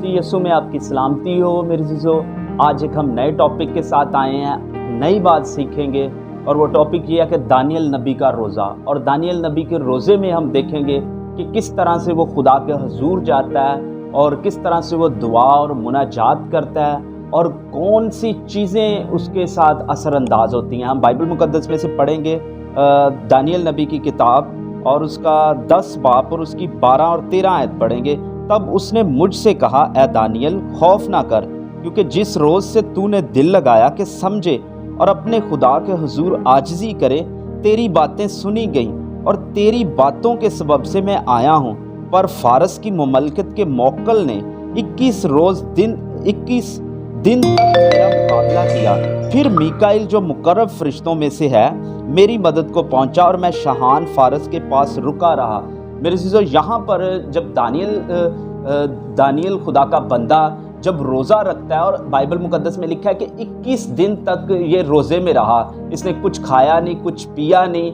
مسیح یسوع میں آپ کی سلامتی ہو میرے عزیزو۔ آج ایک ہم نئے ٹاپک کے ساتھ آئے ہیں، نئی بات سیکھیں گے، اور وہ ٹاپک یہ ہے کہ دانیل نبی کا روزہ۔ اور دانیل نبی کے روزے میں ہم دیکھیں گے کہ کس طرح سے وہ خدا کے حضور جاتا ہے اور کس طرح سے وہ دعا اور مناجات کرتا ہے اور کون سی چیزیں اس کے ساتھ اثر انداز ہوتی ہیں۔ ہم بائبل مقدس میں سے پڑھیں گے دانیل نبی کی کتاب اور اس کا 10 باب اور اس کی 12 اور 13 آیت پڑھیں گے۔ تب اس نے مجھ سے کہا، اے دانیل، خوف نہ کر، کیونکہ جس روز سے تو نے دل لگایا کہ سمجھے اور اپنے خدا کے حضور عاجزی کرے، تیری باتیں سنی گئیں اور تیری باتوں کے سبب سے میں آیا ہوں۔ پر فارس کی مملکت کے موکل نے 21 دن تک میرا مقابلہ کیا۔ پھر میکائیل جو مقرب فرشتوں میں سے ہے میری مدد کو پہنچا اور میں شاہان فارس کے پاس رکا رہا۔ میرے عزیزو، یہاں پر جب دانیل خدا کا بندہ جب روزہ رکھتا ہے، اور بائبل مقدس میں لکھا ہے کہ 21 دن تک یہ روزے میں رہا، اس نے کچھ کھایا نہیں، کچھ پیا نہیں،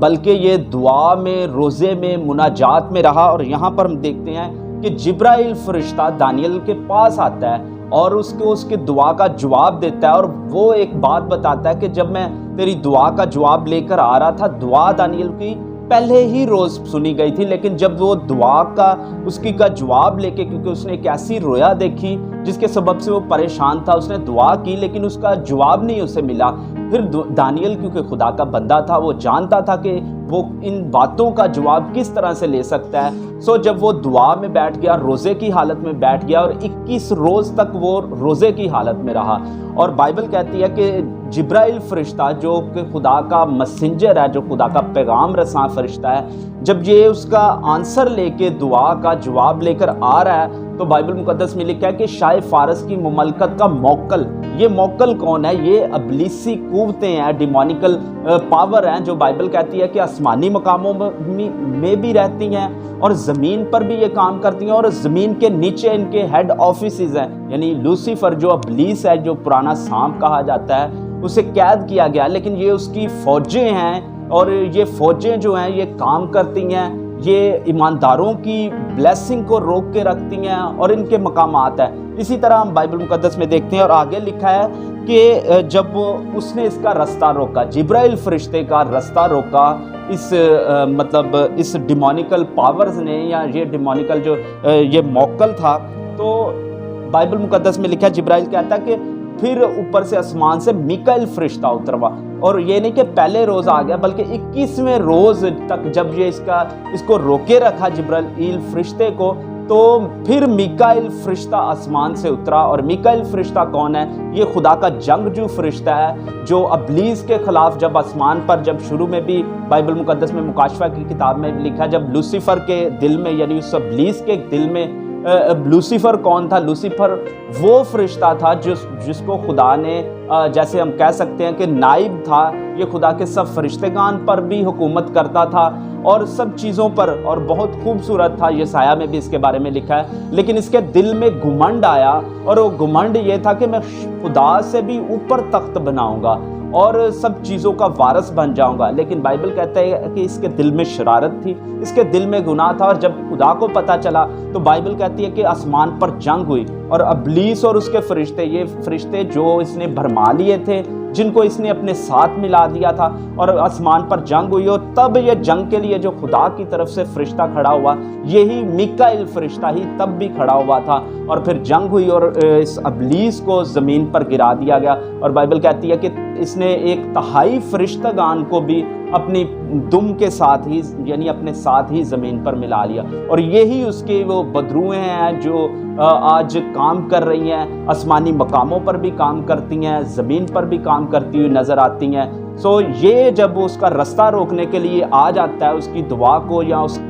بلکہ یہ دعا میں، روزے میں، مناجات میں رہا۔ اور یہاں پر ہم دیکھتے ہیں کہ جبرائیل فرشتہ دانیل کے پاس آتا ہے اور اس کے دعا کا جواب دیتا ہے، اور وہ ایک بات بتاتا ہے کہ جب میں تیری دعا کا جواب لے کر آ رہا تھا، دعا دانیل کی پہلے ہی روز سنی گئی تھی، لیکن جب وہ دعا کا جواب لے کے، کیونکہ اس نے ایک ایسی رویا دیکھی جس کے سبب سے وہ پریشان تھا، اس نے دعا کی لیکن اس کا جواب نہیں اسے ملا۔ پھر دانیل کیونکہ خدا کا بندہ تھا، وہ جانتا تھا کہ وہ ان باتوں کا جواب کس طرح سے لے سکتا ہے۔ جب وہ دعا میں بیٹھ گیا، روزے کی حالت میں بیٹھ گیا، اور 21 روز تک وہ روزے کی حالت میں رہا۔ اور بائبل کہتی ہے کہ جبرائیل فرشتہ جو کہ خدا کا مسنجر ہے، جو خدا کا پیغام رساں فرشتہ ہے، جب یہ اس کا آنسر لے کے دعا کا جواب لے کر آ رہا ہے، تو بائبل مقدس میں لکھا ہے کہ شاہ فارس کی مملکت کا موکل، یہ موکل کون ہے؟ یہ ابلیسی قوتیں ہیں، ڈیمونیکل پاور ہیں، جو بائبل کہتی ہے کہ آسمانی مقاموں میں بھی رہتی ہیں اور زمین پر بھی یہ کام کرتی ہیں، اور زمین کے نیچے ان کے ہیڈ آفیسز ہیں۔ یعنی لوسیفر جو ابلیس ہے، جو پرانا سانپ کہا جاتا ہے، اسے قید کیا گیا، لیکن یہ اس کی فوجیں ہیں، اور یہ فوجیں جو ہیں یہ کام کرتی ہیں، یہ ایمانداروں کی بلیسنگ کو روک کے رکھتی ہیں اور ان کے مقامات ہیں۔ اسی طرح ہم بائبل مقدس میں دیکھتے ہیں، اور آگے لکھا ہے کہ جب اس نے اس کا رستہ روکا، جبرائیل فرشتے کا رستہ روکا، اس ڈیمونیکل پاورز نے، یا یہ ڈیمونیکل جو یہ موکل تھا، تو بائبل مقدس میں لکھا ہے، جبرائیل کہتا ہے کہ پھر اوپر سے آسمان سے میکائیل فرشتہ اتروا، اور یہ نہیں کہ پہلے روز آ گیا، بلکہ 21ویں روز تک جب یہ اس کو روکے رکھا جبرائیل فرشتے کو، تو پھر میکائیل فرشتہ آسمان سے اترا۔ اور میکائیل فرشتہ کون ہے؟ یہ خدا کا جنگجو فرشتہ ہے، جو ابلیس کے خلاف جب آسمان پر، جب شروع میں بھی بائبل مقدس میں مکاشفہ کی کتاب میں لکھا، جب لوسیفر کے دل میں، یعنی اس ابلیس کے دل میں، لوسیفر کون تھا؟ لوسیفر وہ فرشتہ تھا جس کو خدا نے، جیسے ہم کہہ سکتے ہیں کہ نائب تھا، یہ خدا کے سب فرشتگان پر بھی حکومت کرتا تھا اور سب چیزوں پر، اور بہت خوبصورت تھا۔ یسایہ میں بھی اس کے بارے میں لکھا ہے، لیکن اس کے دل میں گھمنڈ آیا، اور وہ گھمنڈ یہ تھا کہ میں خدا سے بھی اوپر تخت بناؤں گا اور سب چیزوں کا وارث بن جاؤں گا۔ لیکن بائبل کہتا ہے کہ اس کے دل میں شرارت تھی، اس کے دل میں گناہ تھا، اور جب خدا کو پتہ چلا تو بائبل کہتی ہے کہ آسمان پر جنگ ہوئی، اور ابلیس اور اس کے فرشتے، یہ فرشتے جو اس نے بھرما لیے تھے، جن کو اس نے اپنے ساتھ ملا دیا تھا، اور آسمان پر جنگ ہوئی۔ اور تب یہ جنگ کے لیے جو خدا کی طرف سے فرشتہ کھڑا ہوا، یہی میکائیل فرشتہ ہی تب بھی کھڑا ہوا تھا، اور پھر جنگ ہوئی اور اس ابلیس کو زمین پر گرا دیا گیا۔ اور بائبل کہتی ہے کہ اس نے 1/3 فرشتگان کو بھی اپنی دم کے ساتھ ہی، یعنی اپنے ساتھ ہی زمین پر ملا لیا، اور یہی اس کے وہ بدروہیں ہیں جو آج کام کر رہی ہیں، آسمانی مقاموں پر بھی کام کرتی ہیں، زمین پر بھی کام کرتی ہوئی نظر آتی ہیں۔ یہ جب اس کا رستہ روکنے کے لیے آ جاتا ہے، اس کی دعا کو یا اس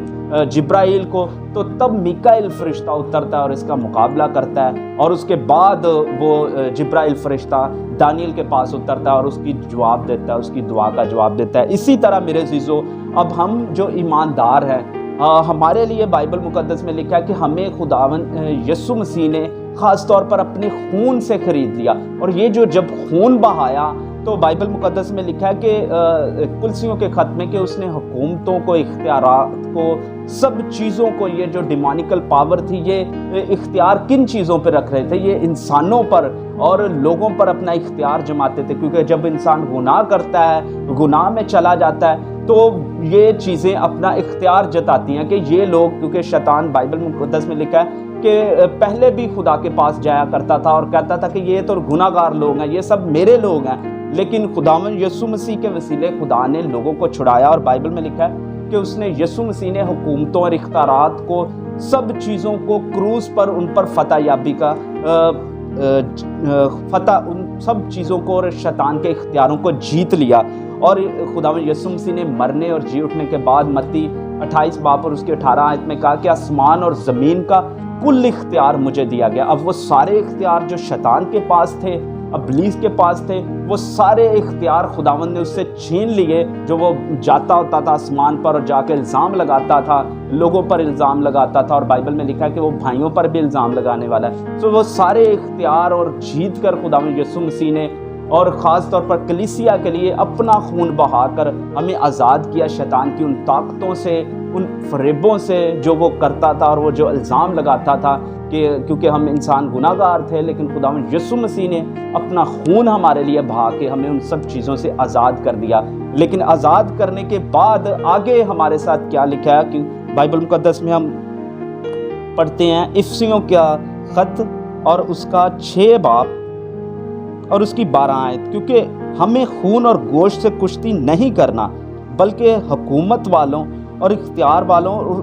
جبرائیل کو، تو تب میکائیل فرشتہ اترتا ہے اور اس کا مقابلہ کرتا ہے، اور اس کے بعد وہ جبرائیل فرشتہ دانیل کے پاس اترتا ہے اور اس کی جواب دیتا ہے، اس کی دعا کا جواب دیتا ہے۔ اسی طرح میرے عزیزو، اب ہم جو ایماندار ہیں، ہمارے لیے بائبل مقدس میں لکھا ہے کہ ہمیں خداوند یسوع مسیح نے خاص طور پر اپنے خون سے خرید لیا، اور یہ جو جب خون بہایا تو بائبل مقدس میں لکھا ہے کہ کلسیوں کے خط میں کہ اس نے حکومتوں کو، اختیارات کو، سب چیزوں کو، یہ جو ڈیمونیکل پاور تھی یہ اختیار کن چیزوں پہ رکھ رہے تھے؟ یہ انسانوں پر اور لوگوں پر اپنا اختیار جماتے تھے، کیونکہ جب انسان گناہ کرتا ہے، گناہ میں چلا جاتا ہے تو یہ چیزیں اپنا اختیار جتاتی ہیں کہ یہ لوگ، کیونکہ شیطان بائبل مقدس میں لکھا ہے کہ پہلے بھی خدا کے پاس جایا کرتا تھا اور کہتا تھا کہ یہ تو گناہ گار لوگ ہیں، یہ سب میرے لوگ ہیں، لیکن خداوند یسوع مسیح کے وسیلے خدا نے لوگوں کو چھڑایا، اور بائبل میں لکھا ہے کہ اس نے، یسوع مسیح نے حکومتوں اور اختیارات کو، سب چیزوں کو کروس پر ان پر فتح یابی کا فتح، ان سب چیزوں کو اور شیطان کے اختیاروں کو جیت لیا۔ اور خداوند یسوع مسیح نے مرنے اور جی اٹھنے کے بعد متی 28 باب اور اس کے 18 آیت میں کہا کہ آسمان اور زمین کا کل اختیار مجھے دیا گیا۔ اب وہ سارے اختیار جو شیطان کے پاس تھے، ابلیس کے پاس تھے، وہ سارے اختیار خداوند نے اس سے چھین لیے، جو وہ جاتا ہوتا تھا آسمان پر اور جا کے الزام لگاتا تھا، لوگوں پر الزام لگاتا تھا، اور بائبل میں لکھا ہے کہ وہ بھائیوں پر بھی الزام لگانے والا ہے۔ تو وہ سارے اختیار اور جیت کر خداوند یسوع مسیح نے، اور خاص طور پر کلیسیا کے لیے اپنا خون بہا کر ہمیں آزاد کیا شیطان کی ان طاقتوں سے، ان فریبوں سے جو وہ کرتا تھا اور وہ جو الزام لگاتا تھا کہ کیونکہ ہم انسان گناہ گار تھے، لیکن خداوند یسوع مسیح نے اپنا خون ہمارے لیے بہا کے ہمیں ان سب چیزوں سے آزاد کر دیا۔ لیکن آزاد کرنے کے بعد آگے ہمارے ساتھ کیا لکھا ہے کہ بائبل مقدس میں ہم پڑھتے ہیں افسیوں کا خط اور اس کا 6 باب اور اس کی 12 آیت، کیونکہ ہمیں خون اور گوشت سے کشتی نہیں کرنا، بلکہ حکومت والوں اور اختیار والوں اور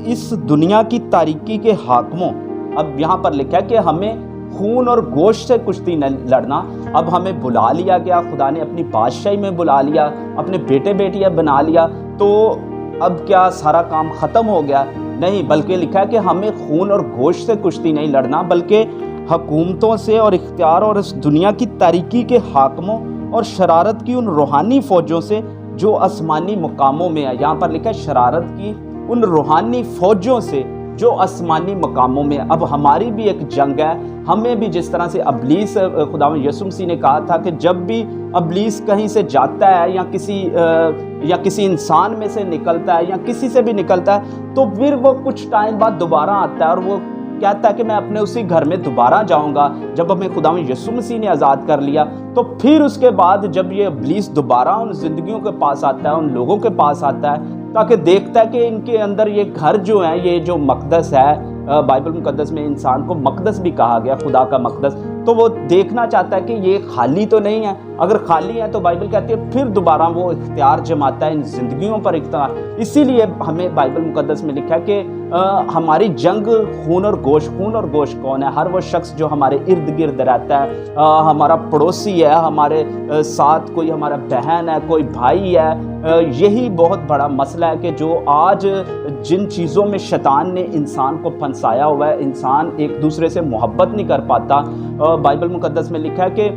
اس دنیا کی تاریکی کے حاکموں۔ اب یہاں پر لکھا ہے کہ ہمیں خون اور گوشت سے کشتی نہ لڑنا۔ اب ہمیں بلا لیا گیا، خدا نے اپنی بادشاہی میں بلا لیا، اپنے بیٹے بیٹیاں بنا لیا، تو اب کیا سارا کام ختم ہو گیا؟ نہیں، بلکہ لکھا ہے کہ ہمیں خون اور گوشت سے کشتی نہیں لڑنا، بلکہ حکومتوں سے اور اختیار اور اس دنیا کی تاریکی کے حاکموں اور شرارت کی ان روحانی فوجوں سے جو آسمانی مقاموں میں ہے۔ یہاں پر لکھا ہے شرارت کی ان روحانی فوجوں سے جو آسمانی مقاموں میں ہے۔ اب ہماری بھی ایک جنگ ہے، ہمیں بھی جس طرح سے ابلیس، خداوند یسوع مسیح نے کہا تھا کہ جب بھی ابلیس کہیں سے جاتا ہے یا کسی انسان میں سے نکلتا ہے یا کسی سے بھی نکلتا ہے، تو پھر وہ کچھ ٹائم بعد دوبارہ آتا ہے اور وہ کہتا ہے کہ میں اپنے اسی گھر میں دوبارہ جاؤں گا۔ جب ہمیں خداوند یسوع مسیح نے آزاد کر لیا تو پھر اس کے بعد جب یہ ابلیس دوبارہ ان زندگیوں کے پاس آتا ہے، ان لوگوں کے پاس آتا ہے، تاکہ دیکھتا ہے کہ ان کے اندر یہ گھر جو ہیں، یہ جو مقدس ہے، بائبل مقدس میں انسان کو مقدس بھی کہا گیا، خدا کا مقدس، تو وہ دیکھنا چاہتا ہے کہ یہ خالی تو نہیں ہے۔ اگر خالی ہے تو بائبل کہتی ہے پھر دوبارہ وہ اختیار جماتا ہے ان زندگیوں پر اختیار۔ اسی لیے ہمیں بائبل مقدس میں لکھا ہے کہ ہماری جنگ خون اور گوشت کون ہے؟ ہر وہ شخص جو ہمارے ارد گرد رہتا ہے، ہمارا پڑوسی ہے، ہمارے ساتھ کوئی ہمارا بہن ہے، کوئی بھائی ہے۔ یہی بہت بڑا مسئلہ ہے کہ جو آج جن چیزوں میں شیطان نے انسان کو پھنسایا ہوا ہے، انسان ایک دوسرے سے محبت نہیں کر پاتا۔ بائبل مقدس میں لکھا ہے کہ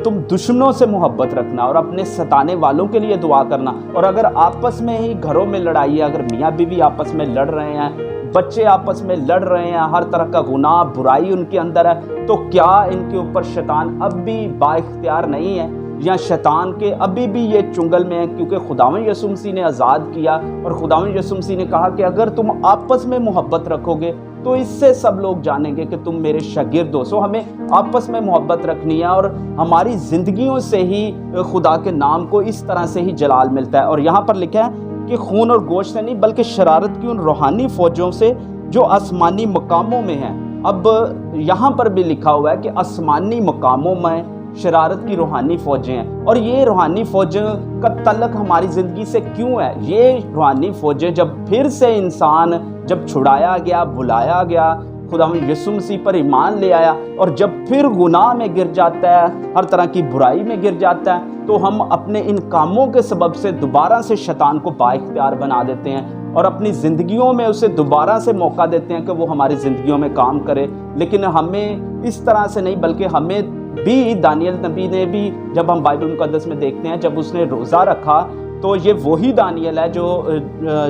تم دشمنوں سے محبت رکھنا اور اپنے ستانے والوں کے لیے دعا کرنا۔ اور اگر آپس میں ہی گھروں میں لڑائی ہے، اگر میاں بیوی آپس میں لڑ رہے ہیں، بچے آپس میں لڑ رہے ہیں، ہر طرح کا گناہ برائی ان کے اندر ہے، تو کیا ان کے اوپر شیطان اب بھی با اختیار نہیں ہے؟ یا شیطان کے ابھی بھی یہ چنگل میں ہے؟ کیونکہ خداوند یسوع مسیح نے آزاد کیا، اور خداوند یسوع مسیح نے کہا کہ اگر تم آپس میں محبت رکھو گے تو اس سے سب لوگ جانیں گے کہ تم میرے شاگرد ہو۔ سو ہمیں آپس میں محبت رکھنی ہے، اور ہماری زندگیوں سے ہی خدا کے نام کو اس طرح سے ہی جلال ملتا ہے۔ اور یہاں پر لکھا ہے کہ خون اور گوشت سے نہیں، بلکہ شرارت کی ان روحانی فوجوں سے جو آسمانی مقاموں میں ہیں۔ اب یہاں پر بھی لکھا ہوا ہے کہ آسمانی مقاموں میں شرارت کی روحانی فوجیں ہیں، اور یہ روحانی فوجیں کا تعلق ہماری زندگی سے کیوں ہے؟ یہ روحانی فوجیں جب پھر سے انسان جب چھڑایا گیا، بلایا گیا، خداوند یسوع مسیح پر ایمان لے آیا، اور جب پھر گناہ میں گر جاتا ہے، ہر طرح کی برائی میں گر جاتا ہے، تو ہم اپنے ان کاموں کے سبب سے دوبارہ سے شیطان کو با اختیار بنا دیتے ہیں اور اپنی زندگیوں میں اسے دوبارہ سے موقع دیتے ہیں کہ وہ ہماری زندگیوں میں کام کرے۔ لیکن ہمیں اس طرح سے نہیں، بلکہ ہمیں بھی دانیل نبی نے بھی، جب ہم بائبل مقدس میں دیکھتے ہیں، جب اس نے روزہ رکھا تو یہ وہی دانیل ہے جو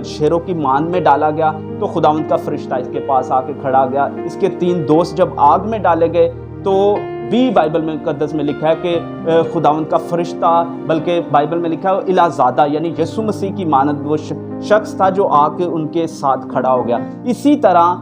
شیروں کی مان میں ڈالا گیا، تو خداوند کا فرشتہ اس کے پاس آ کے کھڑا گیا۔ اس کے 3 دوست جب آگ میں ڈالے گئے تو بھی بائبل میں مقدس میں لکھا ہے کہ خداوند کا فرشتہ، بلکہ بائبل میں لکھا ہے الہزادہ یعنی یسوع مسیح کی مانند وہ شخص تھا جو آ کے ان کے ساتھ کھڑا ہو گیا۔ اسی طرح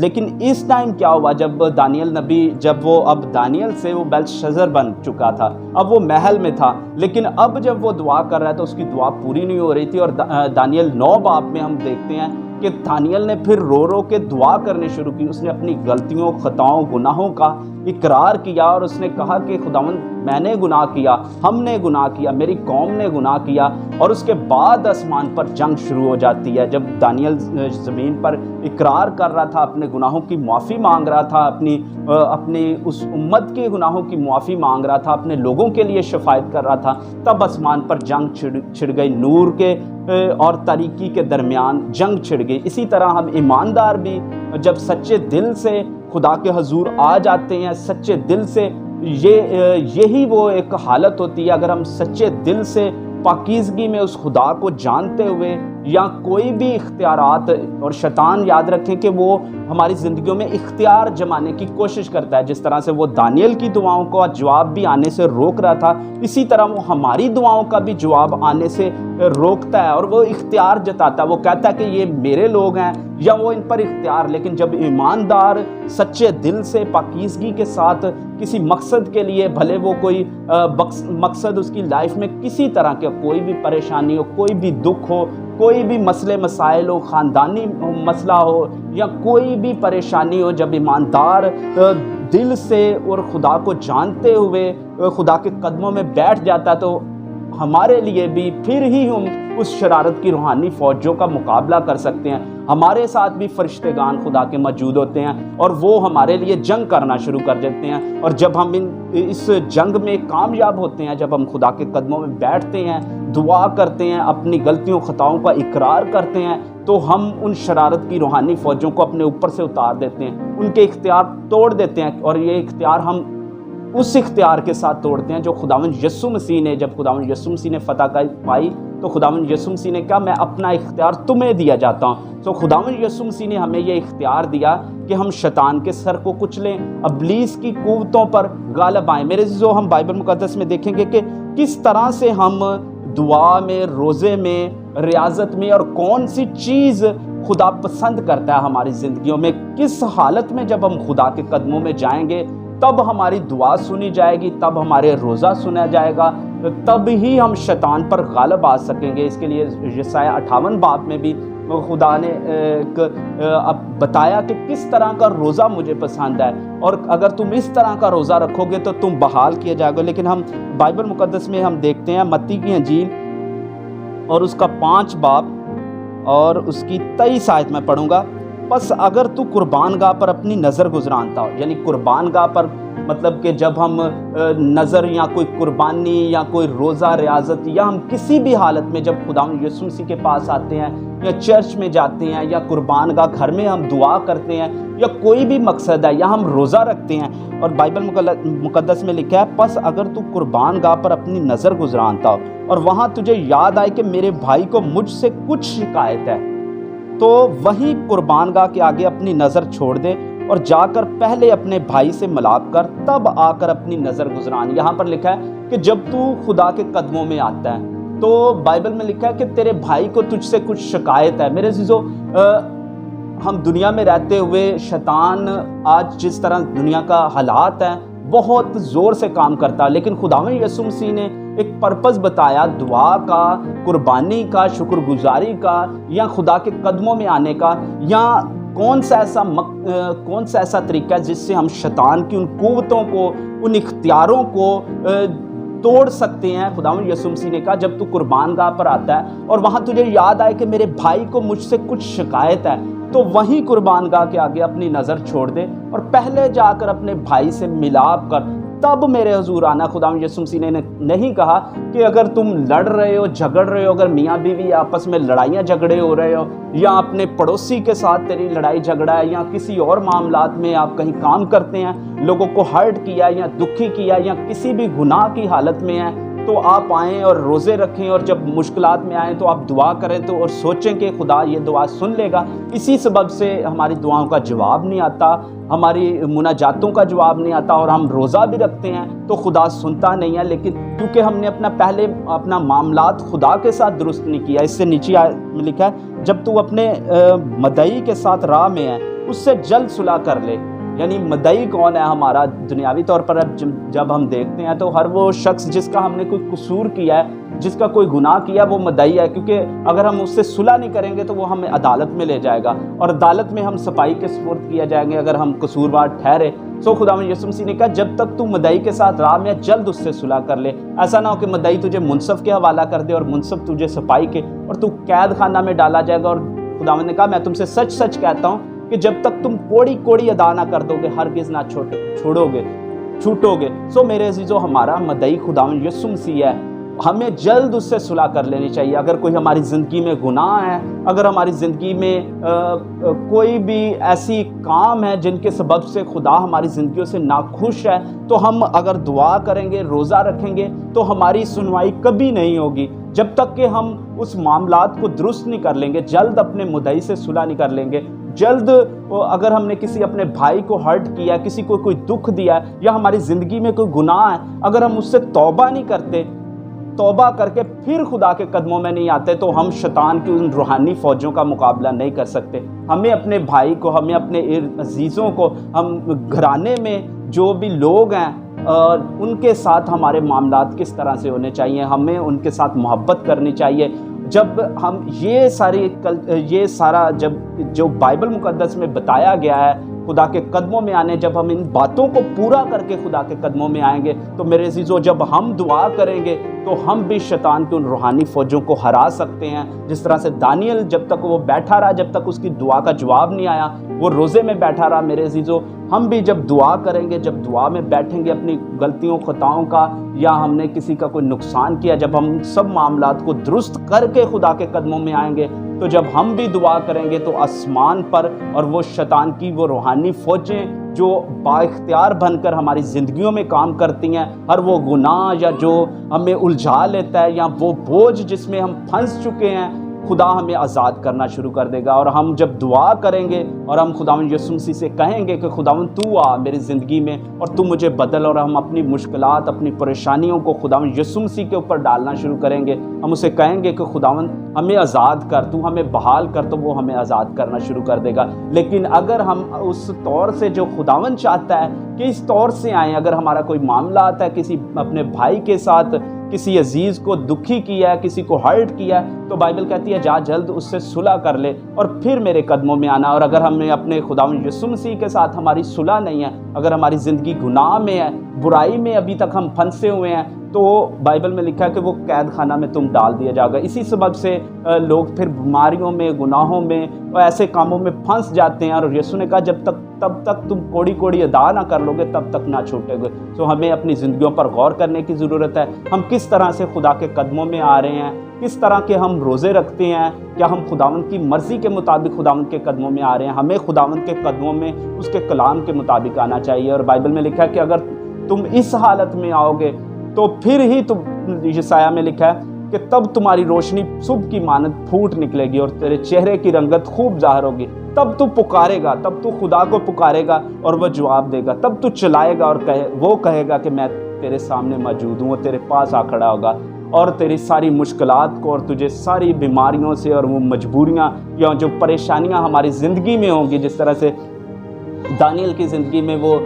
لیکن اس ٹائم کیا ہوا، جب دانیل نبی، جب وہ اب دانیل سے وہ بیلشزر بن چکا تھا، اب وہ محل میں تھا، لیکن اب جب وہ دعا کر رہا ہے تو اس کی دعا پوری نہیں ہو رہی تھی، اور دانیل 9 باب میں ہم دیکھتے ہیں کہ دانیل نے پھر رو رو کے دعا کرنے شروع کی۔ اس نے اپنی غلطیوں، خطاؤں، گناہوں کا اقرار کیا، اور اس نے کہا کہ خداوند میں نے گناہ کیا، ہم نے گناہ کیا، میری قوم نے گناہ کیا۔ اور اس کے بعد آسمان پر جنگ شروع ہو جاتی ہے، جب دانیل زمین پر اقرار کر رہا تھا، اپنے گناہوں کی معافی مانگ رہا تھا، اپنی اس امت کے گناہوں کی معافی مانگ رہا تھا، اپنے لوگوں کے لیے شفاعت کر رہا تھا، تب آسمان پر جنگ چھڑ گئی، نور کے اور تاریکی کے درمیان جنگ چھڑ گئی۔ اسی طرح ہم ایماندار بھی جب سچے دل سے خدا کے حضور آ جاتے ہیں، سچے دل سے، یہی وہ ایک حالت ہوتی ہے، اگر ہم سچے دل سے پاکیزگی میں اس خدا کو جانتے ہوئے، یا کوئی بھی اختیارات، اور شیطان یاد رکھیں کہ وہ ہماری زندگیوں میں اختیار جمانے کی کوشش کرتا ہے، جس طرح سے وہ دانیل کی دعاؤں کا جواب بھی آنے سے روک رہا تھا، اسی طرح وہ ہماری دعاؤں کا بھی جواب آنے سے روکتا ہے، اور وہ اختیار جتاتا ہے، وہ کہتا ہے کہ یہ میرے لوگ ہیں یا وہ ان پر اختیار۔ لیکن جب ایماندار سچے دل سے پاکیزگی کے ساتھ کسی مقصد کے لیے، بھلے وہ کوئی مقصد اس کی لائف میں کسی طرح کے، کوئی بھی پریشانی ہو، کوئی بھی دکھ ہو، کوئی بھی مسئلے مسائل ہو، خاندانی مسئلہ ہو یا کوئی بھی پریشانی ہو، جب ایماندار دل سے اور خدا کو جانتے ہوئے خدا کے قدموں میں بیٹھ جاتا ہے، تو ہمارے لیے بھی پھر ہی ہم اس شرارت کی روحانی فوجوں کا مقابلہ کر سکتے ہیں۔ ہمارے ساتھ بھی فرشتگان خدا کے موجود ہوتے ہیں، اور وہ ہمارے لیے جنگ کرنا شروع کر دیتے ہیں، اور جب ہم اس جنگ میں کامیاب ہوتے ہیں، جب ہم خدا کے قدموں میں بیٹھتے ہیں، دعا کرتے ہیں، اپنی غلطیوں خطاؤں کا اقرار کرتے ہیں، تو ہم ان شرارت کی روحانی فوجوں کو اپنے اوپر سے اتار دیتے ہیں، ان کے اختیار توڑ دیتے ہیں، اور یہ اختیار ہم اس اختیار کے ساتھ توڑتے ہیں جو خداوند یسوع مسیح نے، جب خداوند یسوع مسیح نے فتح پائی تو خداوند یسوع مسیح نے کہا میں اپنا اختیار تمہیں دیا جاتا ہوں۔ تو خداوند یسوع مسیح نے ہمیں یہ اختیار دیا کہ ہم شیطان کے سر کو کچلیں، ابلیس کی قوتوں پر غالب آئیں۔ میرے عزیزو، ہم بائبل مقدس میں دیکھیں گے کہ کس طرح سے ہم دعا میں، روزے میں، ریاضت میں، اور کون سی چیز خدا پسند کرتا ہے ہماری زندگیوں میں، کس حالت میں جب ہم خدا کے قدموں میں جائیں گے تب ہماری دعا سنی جائے گی، تب ہمارے روزہ سنا جائے گا، تب ہی ہم شیطان پر غالب آ سکیں گے۔ اس کے لیے یسعیاء 58 باب میں بھی خدا نے بتایا کہ کس طرح کا روزہ مجھے پسند ہے، اور اگر تم اس طرح کا روزہ رکھو گے تو تم بحال کیا جائے گا۔ لیکن ہم بائبل مقدس میں ہم دیکھتے ہیں متی کی انجیل اور اس کا 5 باب اور اس کی 23 آیت میں پڑھوں گا۔ بس اگر تو قربان گاہ پر اپنی نظر گزرانتا ہو، یعنی قربان گاہ پر مطلب کہ جب ہم نظر یا کوئی قربانی یا کوئی روزہ ریاضت، یا ہم کسی بھی حالت میں جب خداوند یسوع مسیح کے پاس آتے ہیں یا چرچ میں جاتے ہیں یا قربان گاہ گھر میں ہم دعا کرتے ہیں یا کوئی بھی مقصد ہے یا ہم روزہ رکھتے ہیں، اور بائبل مقدس میں لکھا ہے پس اگر تو قربان گاہ پر اپنی نظر گزرانتا ہو اور وہاں تجھے یاد آئے کہ میرے بھائی کو مجھ سے کچھ شکایت ہے، تو وہیں قربان گاہ کے آگے اپنی نظر چھوڑ دے اور جا کر پہلے اپنے بھائی سے ملاپ کر، تب آ کر اپنی نظر گزران۔ یہاں پر لکھا ہے کہ جب تو خدا کے قدموں میں آتا ہے تو بائبل میں لکھا ہے کہ تیرے بھائی کو تجھ سے کچھ شکایت ہے۔ میرے عزیزو، ہم دنیا میں رہتے ہوئے شیطان آج جس طرح دنیا کا حالات ہیں بہت زور سے کام کرتا ہے، لیکن خداوند یسوع مسیح نے ایک پرپس بتایا دعا کا، قربانی کا، شکر گزاری کا، یا خدا کے قدموں میں آنے کا، یا کون سا ایسا طریقہ ہے جس سے ہم شیطان کی ان قوتوں کو، ان اختیاروں کو توڑ سکتے ہیں۔ خداوند یسوع مسیح نے کہا جب تو قربان گاہ پر آتا ہے اور وہاں تجھے یاد آئے کہ میرے بھائی کو مجھ سے کچھ شکایت ہے، تو وہیں قربان گاہ کے آگے اپنی نظر چھوڑ دے اور پہلے جا کر اپنے بھائی سے ملاپ کر، تب میرے حضور آنا۔ خداوند یسوع مسیح نے نہیں کہا کہ اگر تم لڑ رہے ہو، جھگڑ رہے ہو، اگر میاں بیوی آپس میں لڑائیاں جھگڑے ہو رہے ہو، یا اپنے پڑوسی کے ساتھ تیری لڑائی جھگڑا ہے، یا کسی اور معاملات میں آپ کہیں کام کرتے ہیں، لوگوں کو ہرٹ کیا یا دکھی کیا یا کسی بھی گناہ کی حالت میں ہیں، تو آپ آئیں اور روزے رکھیں، اور جب مشکلات میں آئیں تو آپ دعا کریں تو اور سوچیں کہ خدا یہ دعا سن لے گا۔ اسی سبب سے ہماری دعاؤں کا جواب نہیں آتا، ہماری مناجاتوں کا جواب نہیں آتا، اور ہم روزہ بھی رکھتے ہیں تو خدا سنتا نہیں ہے، لیکن کیونکہ ہم نے پہلے اپنا معاملات خدا کے ساتھ درست نہیں کیا۔ اس سے نیچے میں لکھا ہے جب تو اپنے مدعی کے ساتھ راہ میں ہے اس سے جلد صلح کر لے۔ یعنی مدعی کون ہے ہمارا؟ دنیاوی طور پر جب ہم دیکھتے ہیں تو ہر وہ شخص جس کا ہم نے کوئی قصور کیا ہے، جس کا کوئی گناہ کیا، وہ مدعی ہے، کیونکہ اگر ہم اس سے صلح نہیں کریں گے تو وہ ہمیں عدالت میں لے جائے گا، اور عدالت میں ہم صفائی کے سپرد کیا جائیں گے اگر ہم قصوروار ٹھہرے۔ خداوند یسوع مسیح نے کہا جب تک تو مدعی کے ساتھ راہ میں جلد اس سے صلح کر لے۔ ایسا نہ ہو کہ مدعی تجھے منصف کے حوالہ کر دے اور منصف تجھے صفائی کے، اور تو قید خانہ میں ڈالا جائے گا۔ اور خداوند نے کہا میں تم سے سچ سچ کہتا ہوں کہ جب تک تم کوڑی کوڑی ادا نہ کر دو گے ہرگز نہ چھوٹو گے۔ میرے عزیزو، ہمارا مدعی خداوند یسوع مسیح ہے، ہمیں جلد اس سے صلح کر لینی چاہیے۔ اگر کوئی ہماری زندگی میں گناہ ہے، اگر ہماری زندگی میں کوئی بھی ایسی کام ہے جن کے سبب سے خدا ہماری زندگیوں سے ناخوش ہے، تو ہم اگر دعا کریں گے، روزہ رکھیں گے تو ہماری سنوائی کبھی نہیں ہوگی جب تک کہ ہم اس معاملات کو درست نہیں کر لیں گے، جلد اپنے مدعی سے صلح نہیں کر لیں گے۔ جلد اگر ہم نے کسی اپنے بھائی کو ہرٹ کیا، کسی کو کوئی دکھ دیا ہے، یا ہماری زندگی میں کوئی گناہ ہے، اگر ہم اس سے توبہ نہیں کرتے، توبہ کر کے پھر خدا کے قدموں میں نہیں آتے، تو ہم شیطان کی ان روحانی فوجوں کا مقابلہ نہیں کر سکتے۔ ہمیں اپنے بھائی کو، ہمیں اپنے عزیزوں کو، ہم گھرانے میں جو بھی لوگ ہیں ان کے ساتھ ہمارے معاملات کس طرح سے ہونے چاہیے، ہمیں ان کے ساتھ محبت کرنی چاہیے۔ جب ہم یہ سارا جب جو بائبل مقدس میں بتایا گیا ہے خدا کے قدموں میں آنے، جب ہم ان باتوں کو پورا کر کے خدا کے قدموں میں آئیں گے تو میرے عزیزو، جب ہم دعا کریں گے تو ہم بھی شیطان کی ان روحانی فوجوں کو ہرا سکتے ہیں۔ جس طرح سے دانیل جب تک وہ بیٹھا رہا، جب تک اس کی دعا کا جواب نہیں آیا، وہ روزے میں بیٹھا رہا۔ میرے عزیزو، ہم بھی جب دعا کریں گے، جب دعا میں بیٹھیں گے، اپنی غلطیوں خطاؤں کا، یا ہم نے کسی کا کوئی نقصان کیا، جب ہم سب معاملات کو درست کر کے خدا کے قدموں میں آئیں گے، تو جب ہم بھی دعا کریں گے تو آسمان پر اور وہ شیطان کی وہ روحانی فوجیں جو با اختیار بن کر ہماری زندگیوں میں کام کرتی ہیں، ہر وہ گناہ یا جو ہمیں الجھا لیتا ہے، یا وہ بوجھ جس میں ہم پھنس چکے ہیں، خدا ہمیں آزاد کرنا شروع کر دے گا۔ اور ہم جب دعا کریں گے اور ہم خداوند یسوع مسیح سے کہیں گے کہ خداوند تو آ میری زندگی میں اور تو مجھے بدل، اور ہم اپنی مشکلات، اپنی پریشانیوں کو خداوند یسوع مسیح کے اوپر ڈالنا شروع کریں گے، ہم اسے کہیں گے کہ خداوند ہمیں آزاد کر، تو ہمیں بحال کر، تو وہ ہمیں آزاد کرنا شروع کر دے گا۔ لیکن اگر ہم اس طور سے جو خداوند چاہتا ہے کہ اس طور سے آئیں، اگر ہمارا کوئی معاملہ آتا ہے، کسی اپنے بھائی کے ساتھ کسی عزیز کو دکھی کیا ہے، کسی کو ہرٹ کیا ہے، تو بائبل کہتی ہے جا جلد اس سے صلح کر لے اور پھر میرے قدموں میں آنا۔ اور اگر ہمیں اپنے خداوند یسوع مسیح کے ساتھ ہماری صلح نہیں ہے، اگر ہماری زندگی گناہ میں ہے، برائی میں ابھی تک ہم پھنسے ہوئے ہیں، تو بائبل میں لکھا ہے کہ وہ قید خانہ میں تم ڈال دیا جائے گا۔ اسی سبب سے لوگ پھر بیماریوں میں، گناہوں میں اور ایسے کاموں میں پھنس جاتے ہیں، اور یسوع نے کہا تب تک تم کوڑی کوڑی ادا نہ کر لو گے تب تک نہ چھوٹے گے۔ ہمیں اپنی زندگیوں پر غور کرنے کی ضرورت ہے، ہم کس طرح سے خدا کے قدموں میں آ رہے ہیں، کس طرح کے ہم روزے رکھتے ہیں، کیا ہم خداوند کی مرضی کے مطابق خداوند کے قدموں میں آ رہے ہیں؟ ہمیں خداوند کے قدموں میں اس کے کلام کے مطابق آنا چاہیے۔ اور بائبل میں لکھا ہے کہ اگر تم اس حالت میں آؤ گے تو پھر ہی یشعیاء میں لکھا ہے کہ تب تمہاری روشنی صبح کی مانند پھوٹ نکلے گی اور تیرے چہرے کی رنگت خوب ظاہر ہوگی۔ تب تو پکارے گا، تب تو خدا کو پکارے گا اور وہ جواب دے گا، تب تو چلائے گا اور وہ کہے گا کہ میں تیرے سامنے موجود ہوں، وہ تیرے پاس آ کھڑا ہوگا اور تیری ساری مشکلات کو اور تجھے ساری بیماریوں سے اور وہ مجبوریاں یا جو پریشانیاں ہماری زندگی میں ہوں گی، جس طرح سے دانیل کی زندگی میں وہ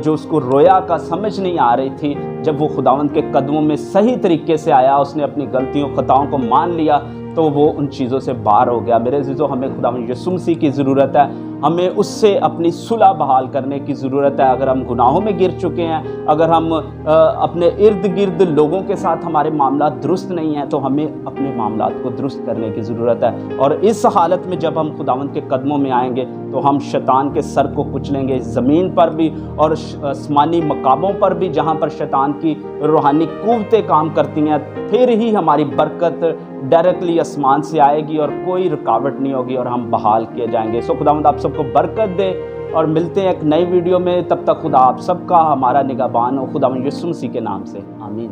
جو اس کو رویا کا سمجھ نہیں آ رہی تھی، جب وہ خداوند کے قدموں میں صحیح طریقے سے آیا، اس نے اپنی غلطیوں خطاؤں کو مان لیا، تو وہ ان چیزوں سے باہر ہو گیا۔ میرے عزیزو، ہمیں خداوند یسوع مسیح کی ضرورت ہے، ہمیں اس سے اپنی صلح بحال کرنے کی ضرورت ہے۔ اگر ہم گناہوں میں گر چکے ہیں، اگر ہم اپنے ارد گرد لوگوں کے ساتھ ہمارے معاملات درست نہیں ہیں، تو ہمیں اپنے معاملات کو درست کرنے کی ضرورت ہے۔ اور اس حالت میں جب ہم خداوند کے قدموں میں آئیں گے تو ہم شیطان کے سر کو کچلیں گے، زمین پر بھی اور آسمانی مقاموں پر بھی جہاں پر شیطان کی روحانی قوتیں کام کرتی ہیں، پھر ہی ہماری برکت ڈائریکٹلی آسمان سے آئے گی اور کوئی رکاوٹ نہیں ہوگی اور ہم بحال کیے جائیں گے۔ خداوند آپ سب کو برکت دے، اور ملتے ہیں ایک نئی ویڈیو میں۔ تب تک خدا آپ سب کا ہمارا نگہبان ہو، خداوند یسوع مسیح کے نام سے، آمین۔